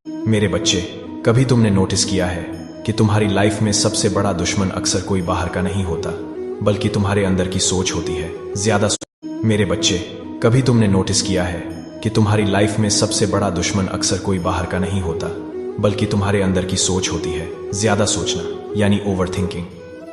मेरे बच्चे, कभी तुमने नोटिस किया है कि तुम्हारी लाइफ में सबसे बड़ा दुश्मन अक्सर कोई बाहर का नहीं होता, बल्कि तुम्हारे अंदर की सोच होती है। मेरे बच्चे, कभी तुमने नोटिस किया है कि तुम्हारी लाइफ में सबसे बड़ा दुश्मन अक्सर कोई बाहर का नहीं होता, बल्कि तुम्हारे अंदर की सोच होती है। ज्यादा सोचना यानी ओवर थिंकिंग।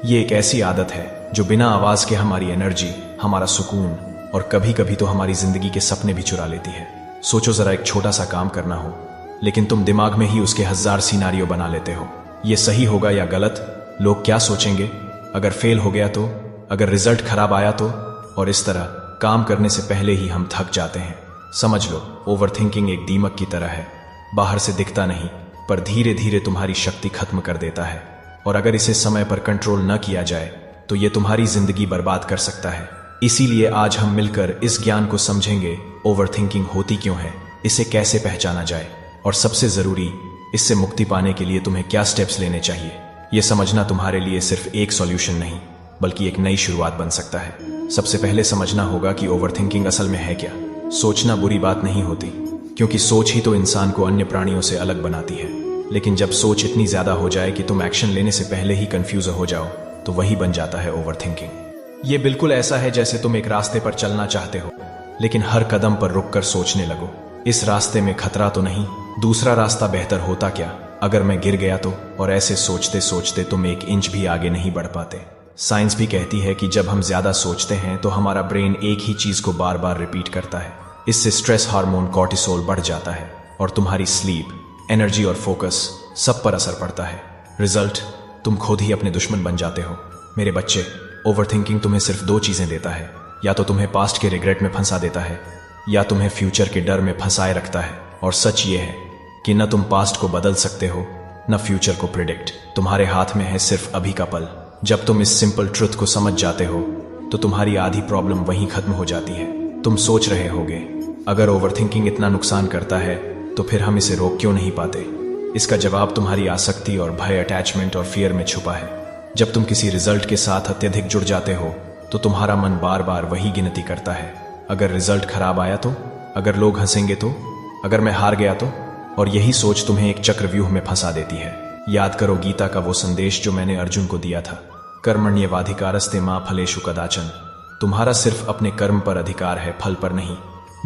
ये एक ऐसी आदत है जो बिना आवाज के हमारी एनर्जी, हमारा सुकून और कभी कभी तो हमारी जिंदगी के सपने भी चुरा लेती है। सोचो जरा, एक छोटा सा काम करना हो, लेकिन तुम दिमाग में ही उसके 1000 सिनारियो बना लेते हो। ये सही होगा या गलत? लोग क्या सोचेंगे? अगर फेल हो गया तो? अगर रिजल्ट खराब आया तो? और इस तरह काम करने से पहले ही हम थक जाते हैं। समझ लो, ओवरथिंकिंग एक दीमक की तरह है। बाहर से दिखता नहीं, पर धीरे धीरे तुम्हारी शक्ति खत्म कर देता है। और अगर इसे समय पर कंट्रोल न किया जाए तो ये तुम्हारी जिंदगी बर्बाद कर सकता है। इसीलिए आज हम मिलकर इस ज्ञान को समझेंगे, ओवरथिंकिंग होती क्यों है, इसे कैसे पहचाना जाए, और सबसे जरूरी, इससे मुक्ति पाने के लिए तुम्हें क्या स्टेप्स लेने चाहिए। यह समझना तुम्हारे लिए सिर्फ एक सॉल्यूशन नहीं, बल्कि एक नई शुरुआत बन सकता है। सबसे पहले समझना होगा कि ओवरथिंकिंग असल में है क्या। सोचना बुरी बात नहीं होती, क्योंकि सोच ही तो इंसान को अन्य प्राणियों से अलग बनाती है। लेकिन जब सोच इतनी ज्यादा हो जाए कि तुम एक्शन लेने से पहले ही कंफ्यूज हो जाओ, तो वही बन जाता है ओवरथिंकिंग। ये बिल्कुल ऐसा है जैसे तुम एक रास्ते पर चलना चाहते हो, लेकिन हर कदम पर रुककर सोचने लगो, इस रास्ते में खतरा तो नहीं? दूसरा रास्ता बेहतर होता क्या? अगर मैं गिर गया तो? और ऐसे सोचते सोचते तुम 1 इंच भी आगे नहीं बढ़ पाते। साइंस भी कहती है कि जब हम ज्यादा सोचते हैं तो हमारा ब्रेन एक ही चीज को बार बार रिपीट करता है। इससे स्ट्रेस हार्मोन कॉर्टिसोल बढ़ जाता है और तुम्हारी स्लीप, एनर्जी और फोकस सब पर असर पड़ता है। रिजल्ट, तुम खुद ही अपने दुश्मन बन जाते हो। मेरे बच्चे, ओवरथिंकिंग तुम्हें सिर्फ 2 चीजें देता है। या तो तुम्हें पास्ट के रिग्रेट में फंसा देता है, या तुम्हें फ्यूचर के डर में फंसाए रखता है। और सच ये है कि न तुम पास्ट को बदल सकते हो, न फ्यूचर को प्रिडिक्ट। तुम्हारे हाथ में है सिर्फ अभी का पल। जब तुम इस सिंपल ट्रुथ को समझ जाते हो तो तुम्हारी आधी प्रॉब्लम वहीं खत्म हो जाती है। तुम सोच रहे होगे, अगर ओवरथिंकिंग इतना नुकसान करता है तो फिर हम इसे रोक क्यों नहीं पाते? इसका जवाब तुम्हारी आसक्ति और भय, अटैचमेंट और फियर में छुपा है। जब तुम किसी रिजल्ट के साथ अत्यधिक जुड़ जाते हो तो तुम्हारा मन बार बार वही गिनती करता है। अगर रिजल्ट खराब आया तो? अगर लोग हंसेंगे तो? अगर मैं हार गया तो? और यही सोच तुम्हें एक चक्रव्यूह में फंसा देती है। याद करो गीता का वो संदेश जो मैंने अर्जुन को दिया था, कर्मण्येवाधिकारस्ते मा फलेषु कदाचन। तुम्हारा सिर्फ अपने कर्म पर अधिकार है, फल पर नहीं।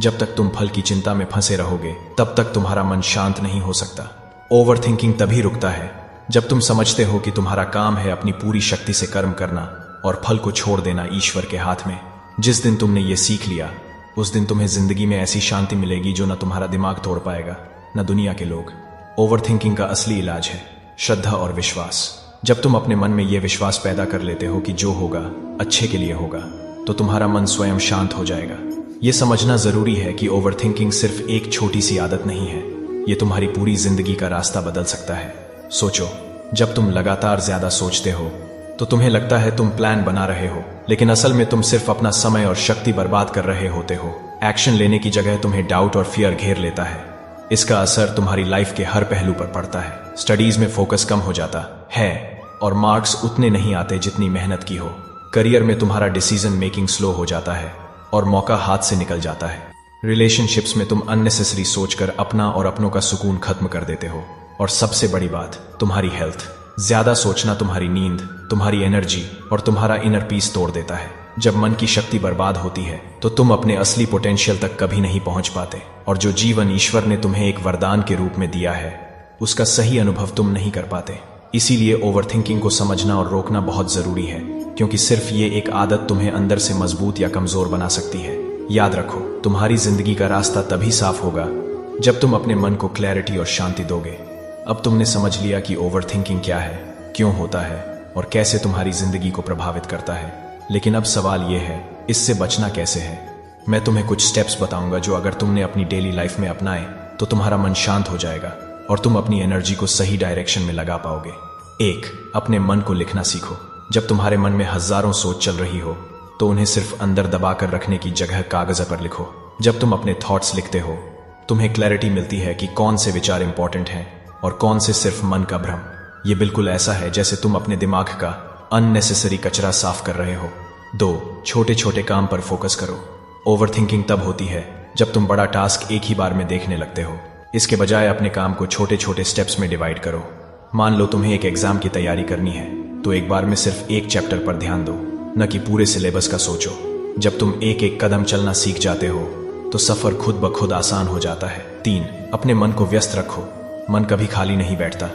जब तक तुम फल की चिंता में फंसे रहोगे, तब तक तुम्हारा मन शांत नहीं हो सकता। ओवरथिंकिंग तभी रुकता है जब तुम समझते हो कि तुम्हारा काम है अपनी पूरी शक्ति से कर्म करना और फल को छोड़ देना ईश्वर के हाथ में। जिस दिन तुमने ये सीख लिया, उस दिन तुम्हें जिंदगी में ऐसी शांति मिलेगी जो न तुम्हारा दिमाग तोड़ पाएगा, न दुनिया के लोग। ओवरथिंकिंग का असली इलाज है श्रद्धा और विश्वास। जब तुम अपने मन में यह विश्वास पैदा कर लेते हो कि जो होगा अच्छे के लिए होगा, तो तुम्हारा मन स्वयं शांत हो जाएगा। यह समझना जरूरी है कि ओवरथिंकिंग सिर्फ एक छोटी सी आदत नहीं है, यह तुम्हारी पूरी जिंदगी का रास्ता बदल सकता है। सोचो, जब तुम लगातार ज्यादा सोचते हो तो तुम्हें लगता है तुम प्लान बना रहे हो, लेकिन असल में तुम सिर्फ अपना समय और शक्ति बर्बाद कर रहे होते हो। एक्शन लेने की जगह तुम्हें डाउट और फियर घेर लेता है। इसका असर तुम्हारी लाइफ के हर पहलू पर पड़ता है। स्टडीज में फोकस कम हो जाता है और मार्क्स उतने नहीं आते जितनी मेहनत की हो। करियर में तुम्हारा डिसीजन मेकिंग स्लो हो जाता है और मौका हाथ से निकल जाता है। रिलेशनशिप्स में तुम अननेसेसरी सोचकर अपना और अपनों का सुकून खत्म कर देते हो। और सबसे बड़ी बात, तुम्हारी हेल्थ। ज्यादा सोचना तुम्हारी नींद, तुम्हारी एनर्जी और तुम्हारा इनर पीस तोड़ देता है। जब मन की शक्ति बर्बाद होती है तो तुम अपने असली पोटेंशियल तक कभी नहीं पहुंच पाते, और जो जीवन ईश्वर ने तुम्हें एक वरदान के रूप में दिया है, उसका सही अनुभव तुम नहीं कर पाते। इसीलिए ओवरथिंकिंग को समझना और रोकना बहुत जरूरी है, क्योंकि सिर्फ ये एक आदत तुम्हें अंदर से मजबूत या कमजोर बना सकती है। याद रखो, तुम्हारी जिंदगी का रास्ता तभी साफ होगा जब तुम अपने मन को क्लैरिटी और शांति दोगे। अब तुमने समझ लिया कि ओवरथिंकिंग क्या है, क्यों होता है और कैसे तुम्हारी जिंदगी को प्रभावित करता है। लेकिन अब सवाल यह है, इससे बचना कैसे है। मैं तुम्हें कुछ स्टेप्स बताऊंगा जो अगर तुमने अपनी डेली लाइफ में अपनाए तो तुम्हारा मन शांत हो जाएगा और तुम अपनी एनर्जी को सही डायरेक्शन में लगा पाओगे। 1. अपने मन को लिखना सीखो। जब तुम्हारे मन में हजारों सोच चल रही हो तो उन्हें सिर्फ अंदर दबाकर रखने की जगह कागज पर लिखो। जब तुम अपने थॉट्स लिखते हो, तुम्हें क्लैरिटी मिलती है कि कौन से विचार इंपॉर्टेंट हैं और कौन से सिर्फ मन का भ्रम। ये बिल्कुल ऐसा है जैसे तुम अपने दिमाग का अननेसेसरी कचरा साफ कर रहे हो। 2. छोटे छोटे काम पर फोकस करो। ओवरथिंकिंग तब होती है जब तुम बड़ा टास्क एक ही बार में देखने लगते हो। इसके बजाय अपने काम को छोटे छोटे स्टेप्स में डिवाइड करो। मान लो तुम्हें एक एग्जाम की तैयारी करनी है, तो एक बार में सिर्फ एक चैप्टर पर ध्यान दो, न कि पूरे सिलेबस का सोचो। जब तुम एक एक कदम चलना सीख जाते हो तो सफर खुद ब खुद आसान हो जाता है। 3. अपने मन को व्यस्त रखो। मन कभी खाली नहीं बैठता।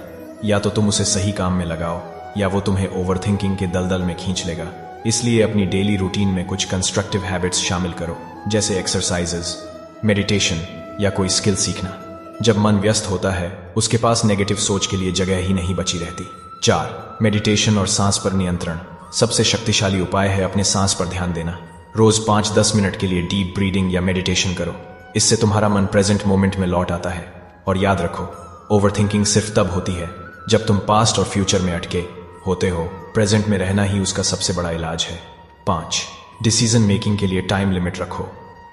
या तो तुम उसे सही काम में लगाओ या वो तुम्हें ओवरथिंकिंग के दलदल में खींच लेगा। इसलिए अपनी डेली रूटीन में कुछ कंस्ट्रक्टिव हैबिट्स शामिल करो, जैसे एक्सरसाइजेस, मेडिटेशन या कोई स्किल सीखना। जब मन व्यस्त होता है उसके पास नेगेटिव सोच के लिए जगह ही नहीं बची रहती। 4. मेडिटेशन और सांस पर नियंत्रण। सबसे शक्तिशाली उपाय है अपने सांस पर ध्यान देना। रोज 5-10 मिनट के लिए डीप ब्रीदिंग या मेडिटेशन करो। इससे तुम्हारा मन प्रेजेंट मोमेंट में लौट आता है। और याद रखो, ओवरथिंकिंग सिर्फ तब होती है जब तुम पास्ट और फ्यूचर में अटके होते हो। प्रेजेंट में रहना ही उसका सबसे बड़ा इलाज है। 5. डिसीजन मेकिंग के लिए टाइम लिमिट रखो।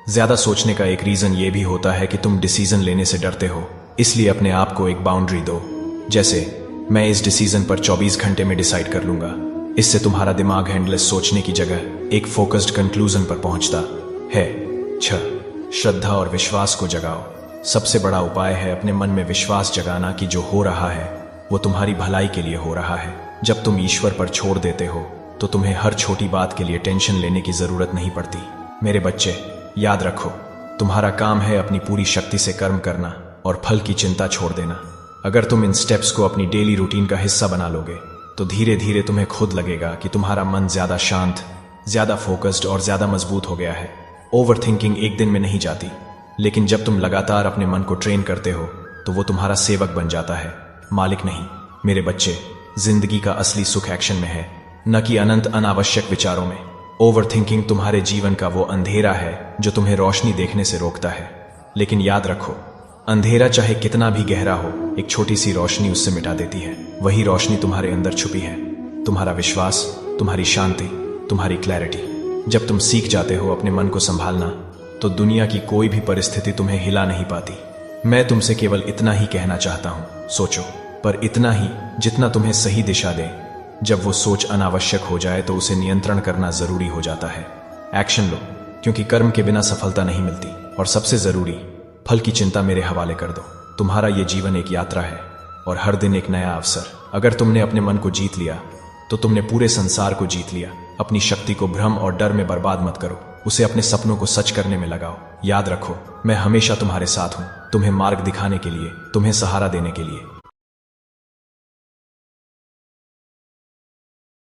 ज्यादा सोचने का एक रीजन ये भी होता है कि तुम डिसीजन लेने से डरते हो। इसलिए अपने आप को एक बाउंड्री दो, जैसे मैं इस डिसीजन पर 24 घंटे में डिसाइड कर लूंगा। इससे तुम्हारा दिमाग एंडलेस सोचने की जगह एक फोकस्ड कंक्लूजन पर पहुंचता है। 6. श्रद्धा और विश्वास को जगाओ। सबसे बड़ा उपाय है अपने मन में विश्वास जगाना कि जो हो रहा है वो तुम्हारी भलाई के लिए हो रहा है। जब तुम ईश्वर पर छोड़ देते हो तो तुम्हें हर छोटी बात के लिए टेंशन लेने की जरूरत नहीं पड़ती। मेरे बच्चे, याद रखो, तुम्हारा काम है अपनी पूरी शक्ति से कर्म करना और फल की चिंता छोड़ देना। अगर तुम इन स्टेप्स को अपनी डेली रूटीन का हिस्सा बना लोगे तो धीरे धीरे तुम्हें खुद लगेगा कि तुम्हारा मन ज्यादा शांत, ज्यादा फोकस्ड और ज्यादा मजबूत हो गया है। ओवरथिंकिंग एक दिन में नहीं जाती, लेकिन जब तुम लगातार अपने मन को ट्रेन करते हो तो वो तुम्हारा सेवक बन जाता है, मालिक नहीं। मेरे बच्चे, जिंदगी का असली सुख एक्शन में है, न कि अनंत अनावश्यक विचारों में। ओवरथिंकिंग तुम्हारे जीवन का वो अंधेरा है जो तुम्हें रोशनी देखने से रोकता है। लेकिन याद रखो, अंधेरा चाहे कितना भी गहरा हो, एक छोटी सी रोशनी उससे मिटा देती है। वही रोशनी तुम्हारे अंदर छुपी है, तुम्हारा विश्वास, तुम्हारी शांति, तुम्हारी क्लैरिटी। जब तुम सीख जाते हो अपने मन को संभालना तो दुनिया की कोई भी परिस्थिति तुम्हें हिला नहीं पाती। मैं तुमसे केवल इतना ही कहना चाहता हूं, सोचो, पर इतना ही जितना तुम्हें सही दिशा दे। जब वो सोच अनावश्यक हो जाए तो उसे नियंत्रण करना जरूरी हो जाता है। एक्शन लो, क्योंकि कर्म के बिना सफलता नहीं मिलती। और सबसे जरूरी, फल की चिंता मेरे हवाले कर दो। तुम्हारा ये जीवन एक यात्रा है और हर दिन एक नया अवसर। अगर तुमने अपने मन को जीत लिया तो तुमने पूरे संसार को जीत लिया। अपनी शक्ति को भ्रम और डर में बर्बाद मत करो, उसे अपने सपनों को सच करने में लगाओ। याद रखो, मैं हमेशा तुम्हारे साथ हूं, तुम्हें मार्ग दिखाने के लिए, तुम्हें सहारा देने के लिए।